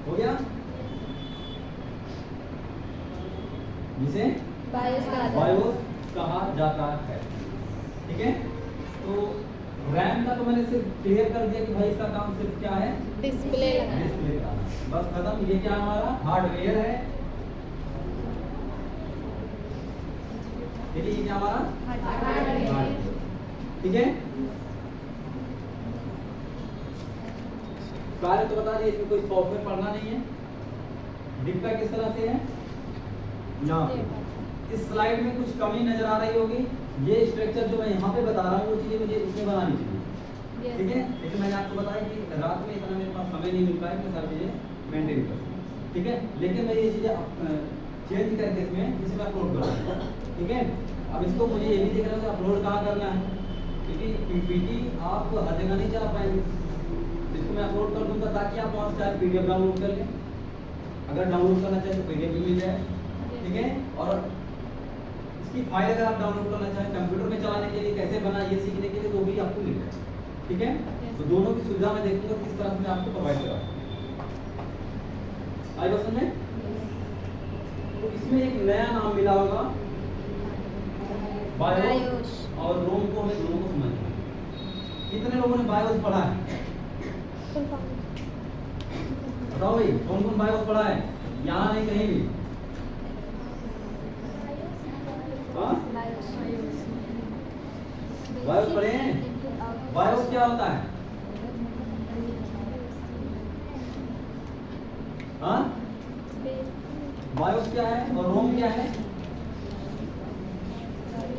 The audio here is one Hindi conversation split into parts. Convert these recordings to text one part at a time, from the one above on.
हो गया, जिसे बायोस कहा जाता है। ठीक है, तो रैम का तो मैंने सिर्फ क्लियर कर दिया कि भाई इसका काम सिर्फ क्या है, डिस्प्ले डिस्प्ले का, बस खत्म। ये क्या हमारा हार्डवेयर है, ठीक है, ये क्या हमारा हार्डवेयर। ठीक है, कार्य तो बता दिए, इसमें कोई सॉफ्टवेयर पढ़ना नहीं है। दिखता किस तरह से है, यहाँ पे इस स्लाइड में कुछ कमी नजर आ रही होगी। ये स्ट्रक्चर जो मैं यहाँ पे बता रहा हूँ वो चीजें मुझे इसमें बनानी चाहिए। ठीक है, लेकिन मैंने आपको बताया कि रात में इतना मेरे पास समय नहीं मिल पाया कि सारी चीजें मेंटेन कर सकूं। ठीक है, लेकिन मैं ये चीजें चेंज करके इसमें इसे मैं अपलोड करूँगा। ठीक है, अब इसको मुझे ये भी देखना है अपलोड कहाँ करना है, क्योंकि पीपीटी आप हर जगह नहीं चला पाएंगे। इसको मैं अपलोड कर दूंगा ताकि आप वहाँ से पीडीएफ डाउनलोड कर लें। अगर डाउनलोड करना चाहें तो पीडीएफ भी मिल जाए। ठीक है, और इसकी फाइल अगर आप डाउनलोड करना चाहें कंप्यूटर में चलाने के लिए कैसे बना ये सीखने के लिए तो भी आपको मिल जाए। ठीक है, तो दोनों की सुविधा मैं देखूंगा किस तरह से मैं आपको प्रोवाइड करा। आई बात समझ में? तो इसमें एक नया नाम मिला होगा बायोस, और रोम को हमें दोनों को समझना है। कितने लोगों ने बायोस पढ़ा है, बताओ भाई, कौन कौन बायोस पढ़ा है? यहाँ नहीं कहीं भी। हाँ, बायोस पढ़े हैं? बायोस क्या होता है? हाँ, बायोस क्या है और रोम क्या है?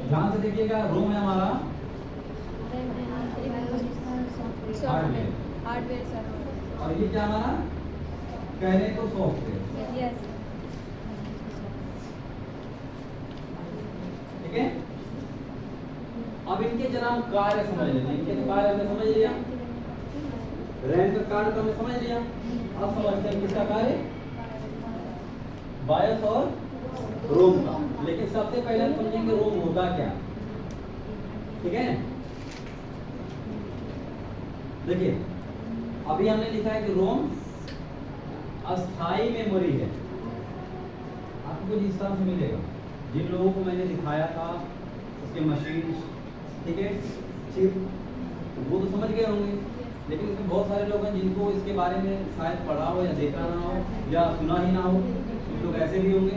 ध्यान से देखिएगा, रोम है हमारा हार्डवेयर सर्वर, और ये क्या हमारा कहने को सॉफ्टवेयर। यस। ठीक है, अब इनके जरा हम कार्य समझ लेते हैं। इनके कार्य हमने समझ लिया, रैम का कार्य तो हमने समझ लिया। अब समझते हैं किसका कार्य, बायोस और रोम का। लेकिन सबसे पहले हम समझेंगे रोम होगा क्या। ठीक है, देखिए अभी हमने लिखा है कि रोम अस्थाई मेमोरी है। आपको कुछ इस तरह से मिलेगा, जिन लोगों को मैंने दिखाया था उसके मशीन, ठीक है, चिप, वो तो समझ गए होंगे। लेकिन इसमें बहुत सारे लोग हैं जिनको इसके बारे में शायद पढ़ा हो या देखा ना हो या सुना ही ना हो। कुछ लोग ऐसे भी होंगे,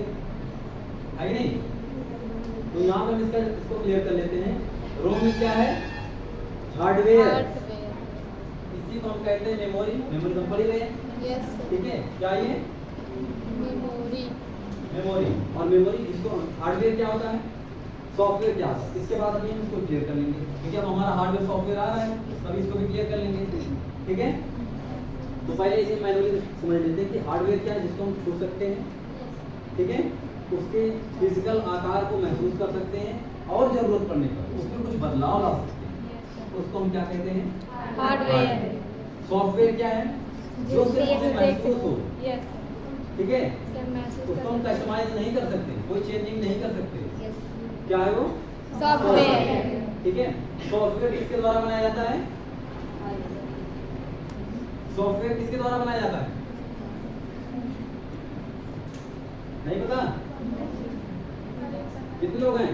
है कि नहीं? तो यहाँ पर इसको क्लियर कर लेते हैं। रोम क्या है, हार्डवेयर। इसी को हम कहते हैं मेमोरी। मेमोरी तो पढ़ी रहे हैं, यस। ठीक है। क्या ये मेमोरी, मेमोरी, और मेमोरी इसको हार्डवेयर क्या होता है, सॉफ्टवेयर क्या होता है। इसके बाद हम इसको क्लियर कर लेंगे, क्योंकि अब हमारा हार्डवेयर सॉफ्टवेयर आ रहा है, तब इसको भी क्लियर कर लेंगे। ठीक है, तो पहले इसे मैनुअली समझ लेते हैं कि हार्डवेयर क्या है, जिसको हम छू सकते हैं। ठीक है, उसके फिजिकल आकार को महसूस कर सकते हैं और जरूरत पड़ने पर उसमें कुछ बदलाव ला सकते हैं, तो उसको हम क्या कहते हैं, हार्डवेयर। सॉफ्टवेयर क्या है, जो सिर्फ उसे महसूस हो। यस, ठीक है, महसूस उसको हम कस्टमाइज नहीं कर सकते, कोई चेंजिंग नहीं कर सकते। यस, क्या है वो, सॉफ्टवेयर। ठीक है। सॉफ्टवेयर किसके द्वारा बनाया जाता है, सॉफ्टवेयर किसके द्वारा बनाया जाता है, नहीं पता? कितने लोग हैं,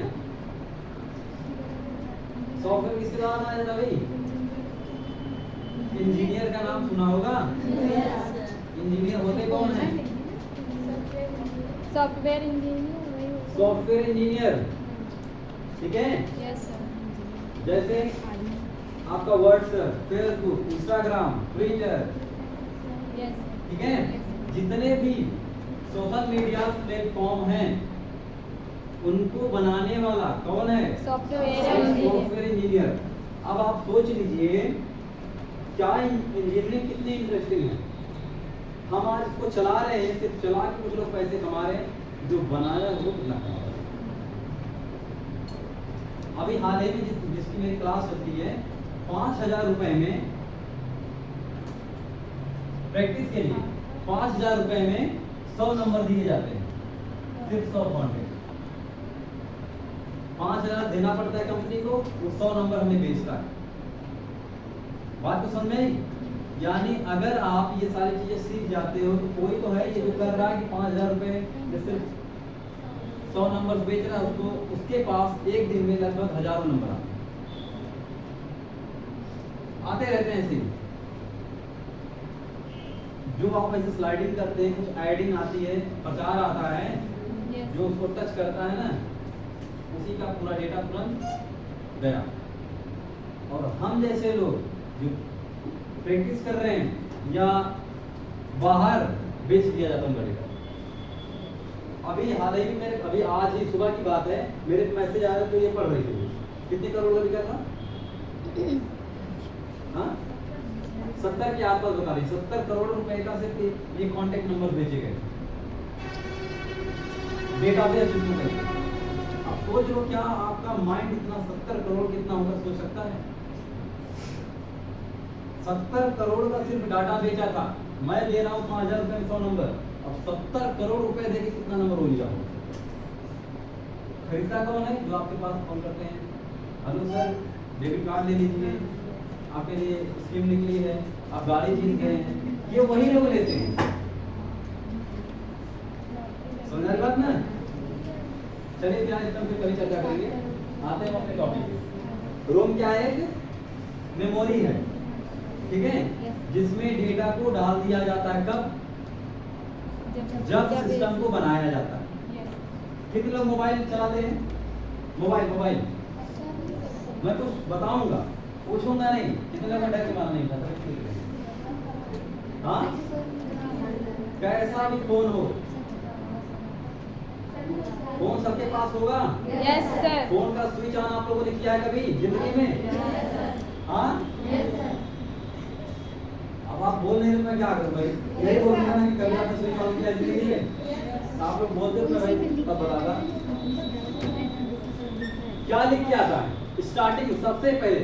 सॉफ्टवेयर किसके द्वारा बनाया जाता है भाई? इंजीनियर का नाम सुना होगा। इंजीनियर होते कौन है, सॉफ्टवेयर इंजीनियर। Software engineer. ठीक है, यस सर। जैसे आपका WhatsApp, Facebook, Instagram, Twitter, yes, ठीक है, जितने भी सोशल मीडिया प्लेटफॉर्म हैं उनको बनाने वाला कौन है, सॉफ्टवेयर इंजीनियर। अब आप सोच लीजिए क्या इंजीनियरिंग कितनी इंटरेस्टिंग है। हम आज इसको चला रहे हैं, सिर्फ चला के कुछ लोग पैसे कमा रहे हैं, जो बनाया वो कितना कमा रहे हैं। अभी हाल ही में जिसकी मेरी क्लास चलती है, 5,000 रुपए में प्रैक्टिस के लिए 5,000 रुपए में 100 नंबर दिए जाते हैं, सिर्फ 100 कंटेंट। 5,000 देना पड़ता है कंपनी को, वो 100 नंबर हमें बेचता है। बात तो समझ में आई? यानी अगर आप ये सारी चीजें सीख जाते हो तो कोई तो है ये जो कर रहा है कि 5,000 रुपए में सिर्फ 100 नंबर बेच रहा है, उसको उसके पास एक दिन में लगभग हजारों नंबर आते रहते हैं। ऐसे जो आप ऐसे स्लाइडिंग करते हैं, कुछ एडिंग आती है, प्रचार आता है, Yes. जो उसको टच करता है ना, उसी का पूरा डेटा तुरंत गया। और हम जैसे लोग जो प्रैक्टिस कर रहे हैं या बाहर बेच दिया जाता उनका डेटा। अभी हाल ही में मेरे अभी आज ही सुबह की बात है, मेरे मैसेज आया तो ये पढ़ रही थी, कितने करोड़ का बिका था? हाँ 70 के आसपास बता रही, 70 करोड़ रुपए का सिर्फ ये कॉन्टेक्ट नंबर बेचे गए डेटाबेस में। आप सोच लो क्या आपका माइंड इतना 70 करोड़ कितना होगा, सोच सकता है? 70 करोड़ का सिर्फ डाटा बेचा था। मैं दे रहा हूँ 5,000 रुपए में 100 नंबर, अब 70 करोड़ रुपए देके कितना नंबर हो लिया हो? खरीदता कौन है? जो आपके पास फोन करते हैं, हेलो सर डेबिट कार्ड ले लीजिए, आपके लिए स्कीम निकली है, आप गाड़ी जीत गए हैं, ये वही लोग लेते हैं। समझ रही बात ना? चलिए फिर आज हम फिर कभी चर्चा करेंगे। आते हैं अपने टॉपिक पे। रोम क्या है? एक मेमोरी है, ठीक है, जिसमें डेटा को डाल दिया जाता है। कब? जब सिस्टम को बनाया जाता है। कितने लोग मोबाइल चलाते हैं? मोबाइल मैं कुछ बताऊंगा, पूछूंगा नहीं, कितने लोग डर के मारा नहीं खाता? हाँ, कैसा भी फोन हो, फोन सबके पास होगा। Yes, sir. फोन का स्विच ऑन आप लोगों ने किया है कभी जिंदगी में? हाँ, अब आप बोल नहीं रहे, मैं क्या करूं भाई? यही बोल रहा है कि कभी आपने स्विच ऑन किया जिंदगी में? आप लोग बोलते हो भाई, तब बताता क्या लिख के आता है। स्टार्टिंग सबसे पहले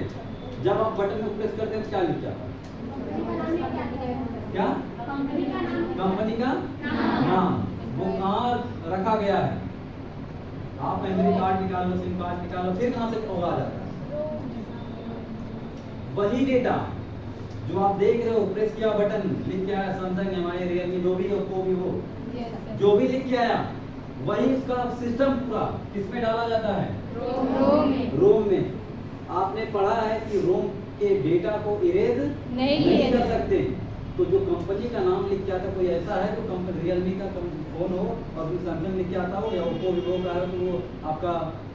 जब आप बटन को प्रेस करते हैं तो क्या लिख के आता है? क्या? कंपनी का नाम। वो कहाँ रखा गया है? आप मेमोरी कार्ड निकालो, सिम कार्ड निकालो, फिर कहाँ से होगा आ जाता है? वही डेटा जो आप देख रहे हो, प्रेस किया बटन, लिख के आया सैमसंग, एमआई, रियलमी, जो भी हो, को भी हो, Yes, sir. जो भी लिख के आया, वही उसका सिस्टम पूरा किसमें डाला जाता है? रोम में। आपने पढ़ा है कि रोम के डेटा को इरेज नहीं कर सकते। तो जो कंपनी का नाम लिख के आता, कोई ऐसा है तो कंपनी रियलमी का फोन हो और फिर सैमसंग लिख के आता हो, या ओप्पो वीवो का है तो वो आपका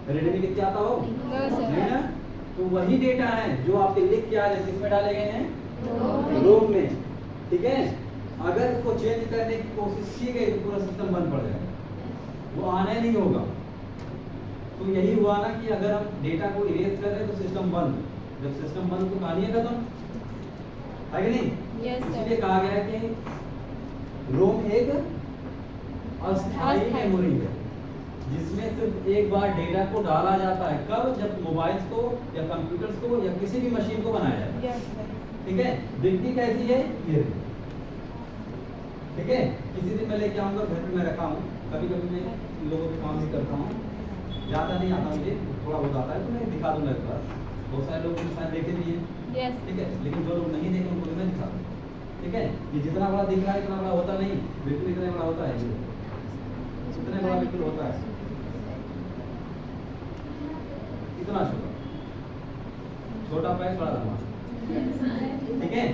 रेडमी लिख के आता हो? No, sir. नहीं ना? तो वही डेटा है जो आपके लिख के आ रहे, किसमें डाले गए हैं? रोम में, ठीक है। अगर इसको चेंज करने की कोशिश की गई तो पूरा सिस्टम बंद पड़ जाएगा, वो आना ही नहीं होगा। तो यही हुआ ना कि अगर हम डेटा को इरेज कर रहे हैं तो सिस्टम बंद, जब सिस्टम बंद तो कहानी है खत्म, है कि नहीं? Yes, sir. इसलिए कहा गया है कि रोम एक अस्थायी मेमोरी है जिसमें सिर्फ एक बार डेटा को डाला जाता है। कब? जब मोबाइल्स को या कंप्यूटर्स को या किसी भी मशीन को बनाया जाता है। Yes, sir. ठीक है। दिखती कैसी है ये, ठीक है। किसी दिन मैं लेके आऊंगा, घर पे मैं रखा हूँ, कभी कभी मैं लोगों के काम भी करता हूँ, ज़्यादा नहीं आता मुझे, थोड़ा बहुत आता है, तो मैं दिखा दूंगा एक बार। बहुत सारे लोग शायद देखे भी हैं, Yes. ठीक है, लेकिन जो लोग नहीं देखे उनको भी मैं दिखा दूँ, ठीक है। ये जितना बड़ा दिख रहा है इतना बड़ा होता नहीं, बिल्कुल इतना बड़ा होता है, इतना बड़ा बिल्कुल होता है, इतना छोटा, छोटा पैक बड़ा धमाका, ठीक है।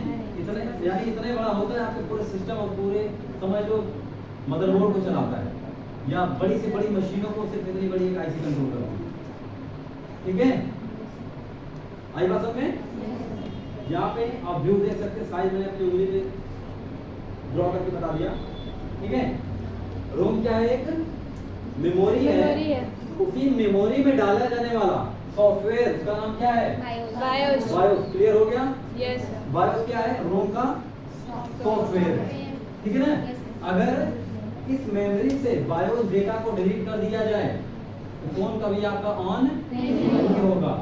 इतने यानी इतने बड़ा होता है, आपके पूरे सिस्टम और पूरे समझ लो मदरबोर्ड को चलाता है, या बड़ी से बड़ी मशीनों को सिर्फ इतनी बड़ी एक आईसी कंट्रोल करती है, ठीक है। आई बात समझ में? यहाँ पे आप व्यू देख सकते हैं, साइज मैंने अपनी उंगली पे ड्रॉ करके बता दिया, ठीक है। रोम क्या है? एक मेमोरी है। उसी मेमोरी में डाला जाने वाला सॉफ्टवेयर, उसका नाम क्या है? BIOS. बायोस। क्लियर हो गया? Yes, sir. बायोस क्या है? रोम का सॉफ्टवेयर है, ठीक है ना। अगर इस मेमोरी से बायोस डेटा को डिलीट कर दिया जाए तो फोन कभी आपका ऑन नहीं होगा।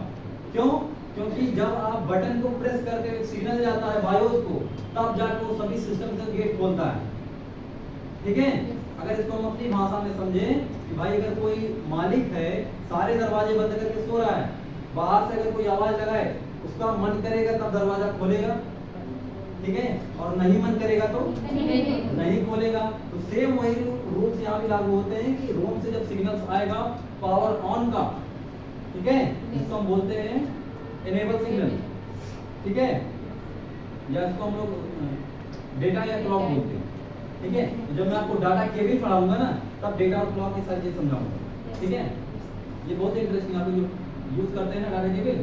क्यों? क्योंकि जब आप बटन को प्रेस करके एक सिग्नल जाता है बायोस को, तब जाकर वो सभी सिस्टम का गेट खोलता है, ठीक है। अगर इसको हम अपनी भाषा में समझें कि भाई अगर कोई मालिक है, सारे दरवाजे बंद करके सो रहा है, बाहर से अगर कोई आवाज लगाए, उसका मन करेगा तब दरवाजा खोलेगा, ठीक है, और नहीं मन करेगा तो नहीं। नहीं खोलेगा। तो सेम वही रूल्स यहाँ भी लागू होते हैं कि रोम से जब सिग्नल्स आएगा पावर ऑन का, ठीक है, इसको हम बोलते हैं इनेबल सिग्नल, ठीक है, या इसको हम लोग डेटा या क्लॉक बोलते हैं, ठीक है। तो जब मैं आपको डाटा केबल पढ़ाऊंगा ना, तब डेटा और क्लॉक की सारी चीज समझाऊंगा, ठीक है। ये बहुत इंटरेस्टिंग, आप जो यूज करते हैं ना डाटा केबल,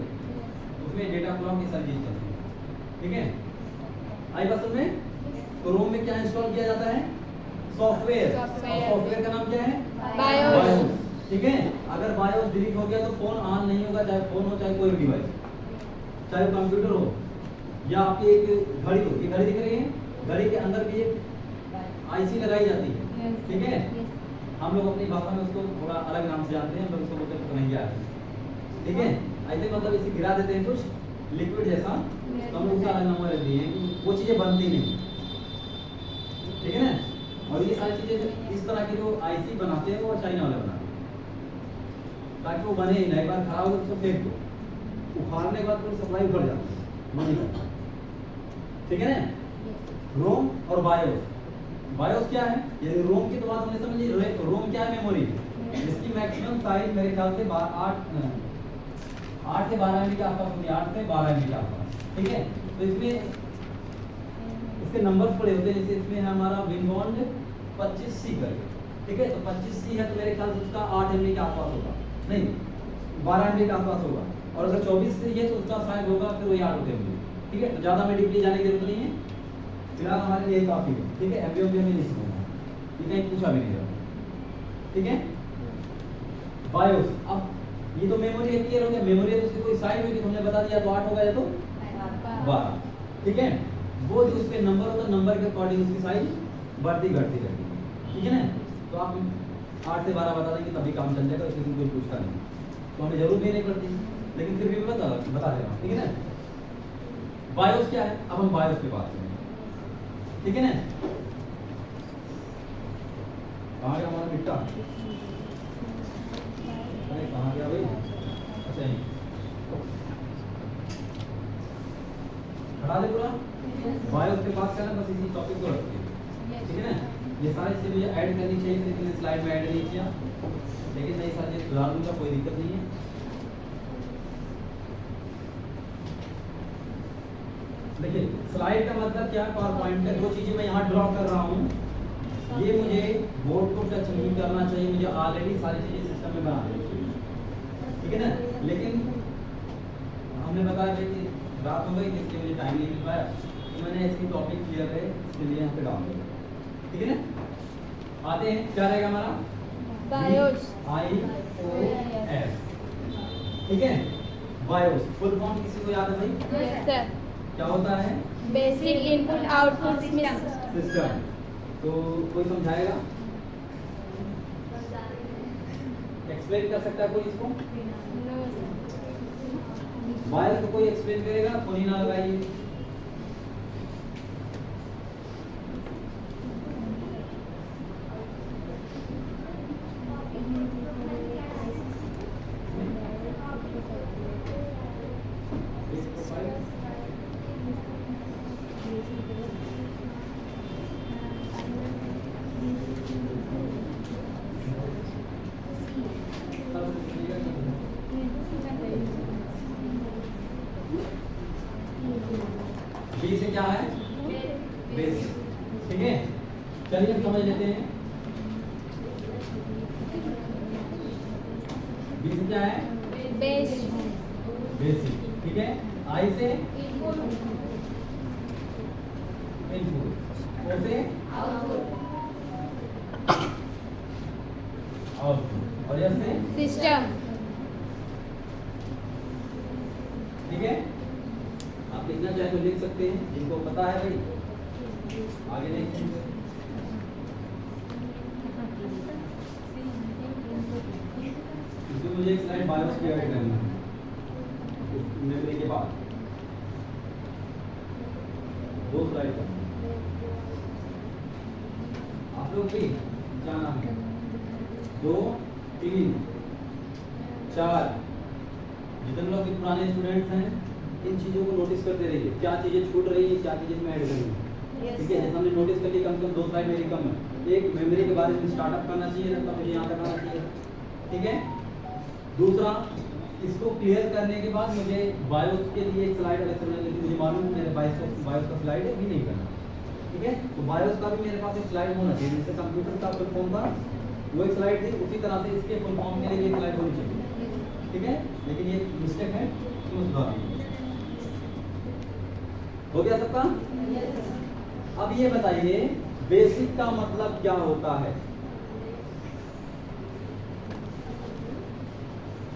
उसमें डेटा क्लॉक की सारी चीज चलती है, ठीक है। आई बात समझ में? तो रोम में क्या इंस्टॉल किया जाता है? सॉफ्टवेयर। सॉफ्टवेयर का नाम क्या है? बायोस। ठीक है। अगर बायोस डिलीट हो गया तो फोन ऑन नहीं होगा, चाहे फोन हो चाहे कोई भी डिवाइस, चाहे कंप्यूटर हो या आपकी एक घड़ी हो। ये घड़ी दिख रही है, घड़ी के अंदर भी एक आईसी लगाई जाती है, ठीक है। हम लोग अपनी भाषा में उसको थोड़ा अलग नाम से जानते हैं, हम लोग उसको बोलते हैं कन्हैया, ठीक है। ऐसे मतलब इसे गिरा देते हैं कुछ लिक्विड जैसा, तो हम लोग उसका अलग नाम रख दिए हैं, वो चीजें बनती नहीं, ठीक है ना। और ये सारी चीजें इस तरह की जो आईसी बनाते हैं वो चाइना वाले बनाते हैं, ताकि वो बने ही नहीं। एक बार खराब हो तो उसको फेंक दो, उखाड़ने के बाद पूरी सप्लाई उखड़ जाती है, मन नहीं करता, ठीक है ना। रोम और बायोस। बायोस क्या है? ये रोम की तो बात हमने समझी। रोम क्या है? मेमोरी। इसकी मैक्सिमम साइज मेरे ख्याल से 8 से 12 एमबी के आसपास होती है, 8 से 12 एमबी के आसपास, ठीक है। तो इसमें इसके नंबर्स पड़े होते हैं, जैसे इसमें है हमारा विनबॉन्ड 25C करके, ठीक है। तो 25C है तो मेरे ख्याल से उसका 8 एमबी के आसपास होगा, नहीं 12 एमबी के आसपास होगा। और अगर 24C है तो उसका शायद होगा फिर वही 8 एमबी, ठीक है। तो ज़्यादा में डीपली जाने की जरूरत नहीं है, फिलहाल हमारे लिए काफ़ी है, ठीक है। एमबी में नहीं सुनूंगा, ये कहीं पूछा भी नहीं जाता, ठीक है। बायोस, अब ये तो मेमोरी है, क्लियर हो गया। मेमोरी है तो उसकी कोई साइज होगी, हमने बता दिया, तो 8 होगा या तो 12, ठीक है। वो जो उसके नंबर होता है, नंबर के अकॉर्डिंग उसकी साइज बढ़ती घटती रहती है, ठीक है ना। तो आप 8 से 12 बता देंगे तभी काम चल जाएगा, इसलिए कोई पूछता नहीं, तो हमें जरूरत भी नहीं पड़ती, लेकिन फिर भी मैं बता दे रहा हूँ, ठीक है ना। बायोस क्या है? अब हम बायोस पे बात करेंगे, ठीक है ना। कहाँ गया हमारा मिट्टा? अरे कहाँ गया भाई? अच्छा यहीं खड़ा दे पूरा। बायोस के पास करना, बस इसी टॉपिक को रखिए, ठीक है ना। ये सारी चीजें मुझे ऐड करनी चाहिए, लेकिन स्लाइड में ऐड नहीं किया, लेकिन मैं सारी चीज सुधार दूंगा, कोई दिक्कत नहीं है। देखिए स्लाइड का मतलब क्या है? पावर पॉइंट का जो चीजें मैं यहाँ ड्रॉ कर रहा हूँ, ये मुझे बोर्ड को टच नहीं करना चाहिए, मुझे ऑलरेडी सारी चीजें सिस्टम में बना देनी चाहिए, ठीक है ना। लेकिन हमने बताया कि रात हो गई, इसलिए मुझे टाइम नहीं मिल पाया, तो मैंने इसकी टॉपिक क्लियर है, इसके लिए यहाँ पे डाल दिया, ठीक है ना। आते हैं, क्या रहेगा हमारा? बायोस। BIOS, ठीक है। बायोस फुल फॉर्म किसी को याद है भाई? Yes sir. क्या होता है? Basic input output system. तो कोई समझाएगा, एक्सप्लेन कर सकता है कोई इसको? बायोस को कोई एक्सप्लेन करेगा? फोन ही ना लगाइए। बी से क्या है? बेसिक, ठीक है। चलिए हम समझ लेते हैं। बी से क्या है? बेसिक, ठीक है। आई से इनपुट, ओ से आउटपुट, और यस से सिस्टम, ठीक है। आप लिखना चाहे तो लिख सकते हैं, जिनको पता है भाई आगे देखिए। इसमें मुझे एक स्लाइड बायोस की ऐड करनी है मेमोरी के बाद, 2 स्लाइड का। आप लोग भी क्या नाम है? 2, 3, 4, जितने लोग भी पुराने स्टूडेंट्स हैं इन चीज़ों को नोटिस करते रहिए, क्या चीज़ें छूट रही है, क्या चीज़ें मैं ऐड करूँगी। ठीक है, जैसे हमने नोटिस कर लिया कम से कम 2 स्लाइड मेरी कम है। एक मेमोरी के बारे में स्टार्टअप करना चाहिए ना, तब मुझे यहाँ तक आना चाहिए। ठीक है, दूसरा इसको क्लियर करने के बाद मुझे बायोस के लिए एक स्लाइड अलग से, लेकिन मुझे मालूम है मेरे बायोस का स्लाइड भी नहीं करना। ठीक है, तो बायोस का भी मेरे पास एक स्लाइड होना चाहिए, जैसे कंप्यूटर का फुल फॉर्म था वो एक स्लाइड थी, उसी तरह से इसके फुल फॉर्म के लिए एक स्लाइड होनी चाहिए। ठीक है, लेकिन ये मिस्टेक है, इसमें सुधार हो गया सबका। अब ये बताइए बेसिक का मतलब क्या होता है,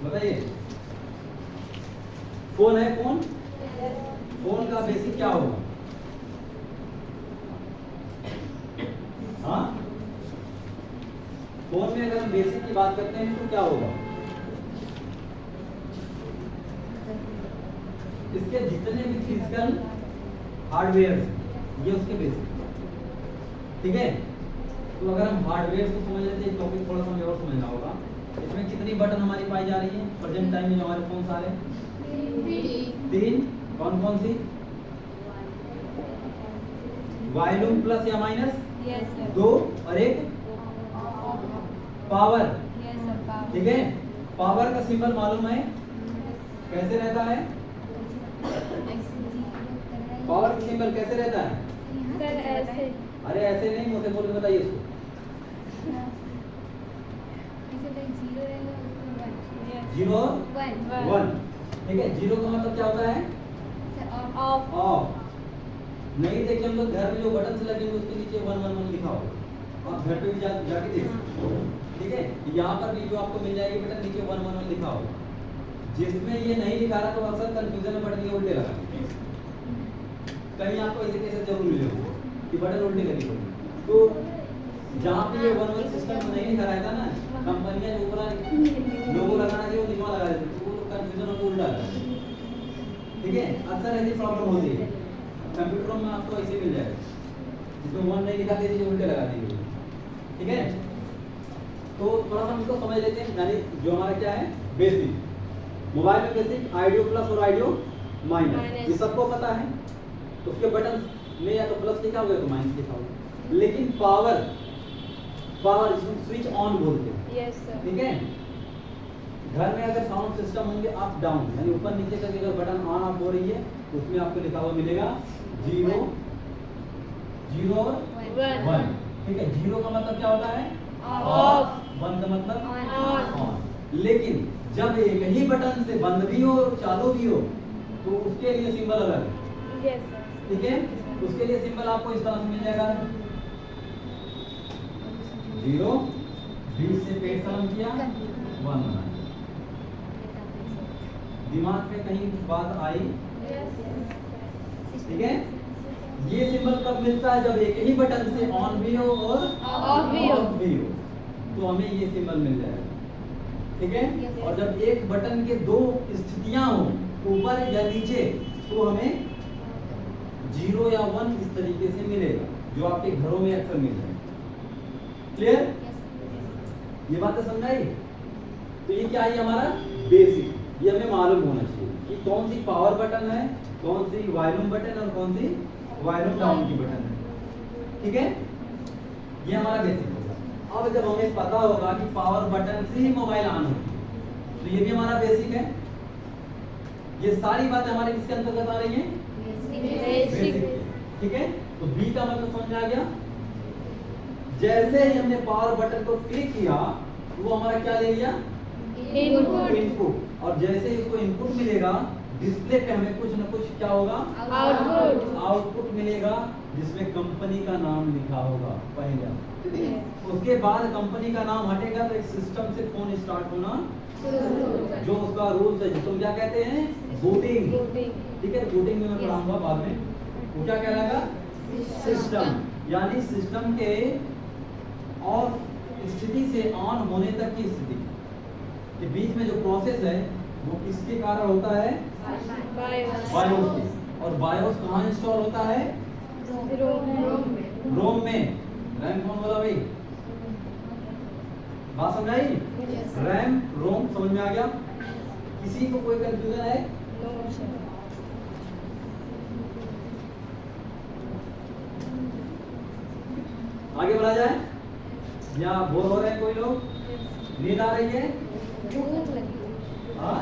बताइए। फोन है, फोन, फोन का बेसिक क्या होगा? हाँ, फोन में अगर हम बेसिक की बात करते हैं तो क्या होगा? इसके जितने भी फिजिकल हार्डवेयर ये उसके बेसिक। ठीक है, तो अगर हम हार्डवेयर को समझ लेते हैं, टॉपिक थोड़ा सा हमें और समझना होगा। इसमें कितनी बटन हमारी पाई जा रही है प्रेजेंट टाइम में जो हमारे फोन सारे? 3। कौन कौन सी? वॉल्यूम प्लस या माइनस? Yes, sir. 2 और एक पावर। Yes, sir. Power. ठीक है, पावर का सिंबल मालूम है कैसे रहता है? पावर का सिंबल कैसे रहता है? Sir, ऐसे. अरे ऐसे नहीं, मुझे बोल के बताइए इसको। Zero one. ठीक है, जीरो का मतलब क्या होता है? Off. ऑफ। नहीं देखिए हम लोग घर में जो बटन से लगे हुए उसके नीचे 111 लिखा होगा, आप घर पे भी जाके देखिए। ठीक है, यहाँ पर भी जो आपको मिल जाएगी बटन नीचे 111 लिखा होगा। जिसमें ये नहीं लिखा रहा तो अक्सर कंफ्यूजन में बटन के उल्टे लगा, कहीं आपको ऐसे कैसे जरूर मिले कि बटन उल्टे लगी होगी। तो जहाँ पे ये 111 सिस्टम नहीं लिखा रहता ना, कंपनियां जो ऊपर लोगो लगाना चाहिए वो दिखवा लगा देते, तो वो कंफ्यूजन होकर उल्टा आता है। ठीक है, अक्सर ऐसी प्रॉब्लम होती है कंप्यूटरों में, आपको ऐसे मिल जाएगा जिसमें 1 नहीं लिखा दीजिए उल्टे लगा देंगे। ठीक है, तो थोड़ा सा हम इसको समझ लेते हैं, यानी जो हमारा क्या है बेसिक। मोबाइल में बेसिक आइडियो प्लस और आइडियो माइनस, ये सबको पता है। तो उसके बटन में या तो प्लस लिखा हुआ है तो माइनस लिखा हुआ है। लेकिन पावर, पावर इसमें स्विच ऑन बोलते हैं। Yes, sir. ठीक है, घर में अगर साउंड सिस्टम होंगे अप डाउन, यानी ऊपर नीचे करके अगर बटन ऑन ऑफ हो रही है तो उसमें आपको लिखा हुआ मिलेगा 0 0 और 1। ठीक है, 0 का मतलब क्या होता है? Off. 1 का मतलब On. ऑन। लेकिन जब एक ही बटन से बंद भी हो और चालू भी हो तो उसके लिए सिंबल अलग है। Yes, sir. ठीक है, उसके लिए सिंबल आपको इस तरह से मिल जाएगा, 0 20 से पेट सलाम किया 1 बनाया। दिमाग में कहीं बात आई? ठीक है, ये सिंबल कब मिलता है? जब एक ही बटन से ऑन भी हो और Off भी हो। तो हमें ये सिंबल मिल जाएगा। ठीक है, और जब एक बटन के 2 स्थितियां हो, ऊपर या नीचे, तो हमें 0 या 1 इस तरीके से मिलेगा, जो आपके घरों में अक्सर मिल जाए। क्लियर? ये बात तो समझाई? तो ये क्या है हमारा बेसिक, ये हमें मालूम होना चाहिए कि कौन सी पावर बटन है, कौन सी वॉल्यूम बटन और कौन सी वॉल्यूम डाउन की बटन है। ठीक है, ये हमारा बेसिक होगा। अब जब हमें पता होगा कि पावर बटन से ही मोबाइल ऑन होती है, तो ये भी हमारा बेसिक है। ये सारी बातें हमारे किसके अंतर्गत आ रही हैं? Basic. ठीक है, तो बी का मतलब समझ आ गया। जैसे ही हमने पावर बटन को क्लिक किया वो हमारा क्या ले लिया? Input. इनपुट। और जैसे ही उसको इनपुट मिलेगा डिस्प्ले पे हमें कुछ ना कुछ क्या होगा? Output. आउटपुट मिलेगा, जिसमें कंपनी का नाम लिखा होगा पहले। उसके बाद कंपनी का नाम हटेगा तो एक सिस्टम से फोन स्टार्ट होना, जो उसका रूल्स है, जिसको क्या कहते हैं? बूटिंग। ठीक है, बूटिंग में मैं पढ़ाऊंगा बाद में। वो क्या कहलाएगा? सिस्टम, यानी सिस्टम के ऑफ स्थिति से ऑन होने तक की स्थिति के बीच में जो प्रोसेस है वो किसके कारण होता है? बायोस के। और बायोस कहाँ इंस्टॉल होता है? रोम में। रैम कौन बोला भाई? बात समझ आई? रैम रोम समझ में आ गया? किसी को कोई कंफ्यूजन है? आगे बढ़ा जाए या बोर हो रहे हैं कोई लोग? नींद आ रही है? भूख लगी हाँ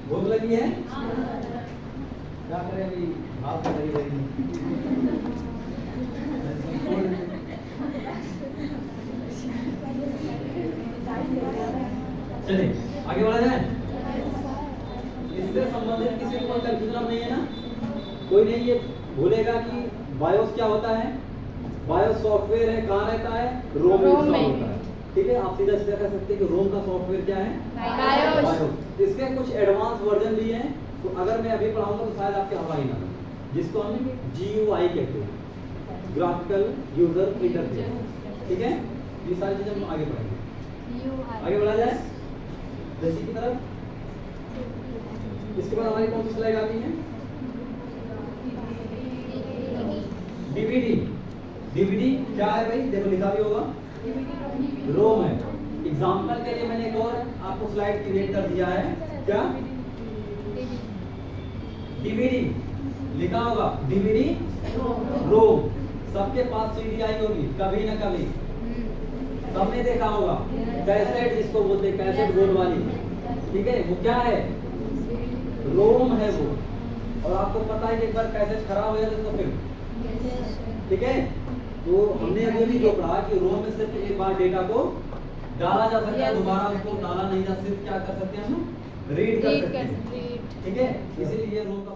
भूख लगी है? क्या करें अभी भाप तो लगी रहेगी। चलिए आगे बढ़ा जाए। इससे संबंधित किसी को कोई कंफ्यूजन नहीं है ना? कोई नहीं ये भूलेगा कि बायोस क्या होता है? बायोस सॉफ्टवेयर है, कहाँ रहता है? रोम में रोम इंस्टॉल में। होता है। ठीक है, आप सीधा सीधा कह सकते हैं कि रोम का सॉफ्टवेयर क्या है? बायोस। इसके कुछ एडवांस वर्जन भी हैं, तो अगर मैं अभी पढ़ाऊंगा तो शायद आपके हवा ही ना लगे, जिसको हम GUI कहते हैं, ग्राफिकल यूजर इंटरफेस। ठीक है, ये सारी चीजें हम आगे पढ़ेंगे। आगे बढ़ा जाए जैसी की तरफ। इसके बाद हमारी कौन सी स्लाइड आती है? DVD। DVD क्या है भाई? देखो लिखा भी होगा, रोम है। एग्जाम्पल के लिए मैंने एक और आपको स्लाइड क्रिएट कर दिया है, क्या? DVD लिखा होगा, DVD रोम। सबके पास CD आई होगी कभी ना कभी, सबने देखा होगा। कैसेट जिसको बोलते हैं, कैसेट बोर्ड वाली, ठीक है, वो क्या है? रोम है वो। और आपको पता है कि एक बार कैसेट खराब हो जाए तो फिर, ठीक है, तो हमने अभी जो पढ़ा कि रोम में सिर्फ एक बार डेटा को डाला जा सकता है, दोबारा उसको डाला नहीं जा, सिर्फ क्या कर सकते हैं हम? रीड कर सकते हैं। ठीक है, इसीलिए रोम का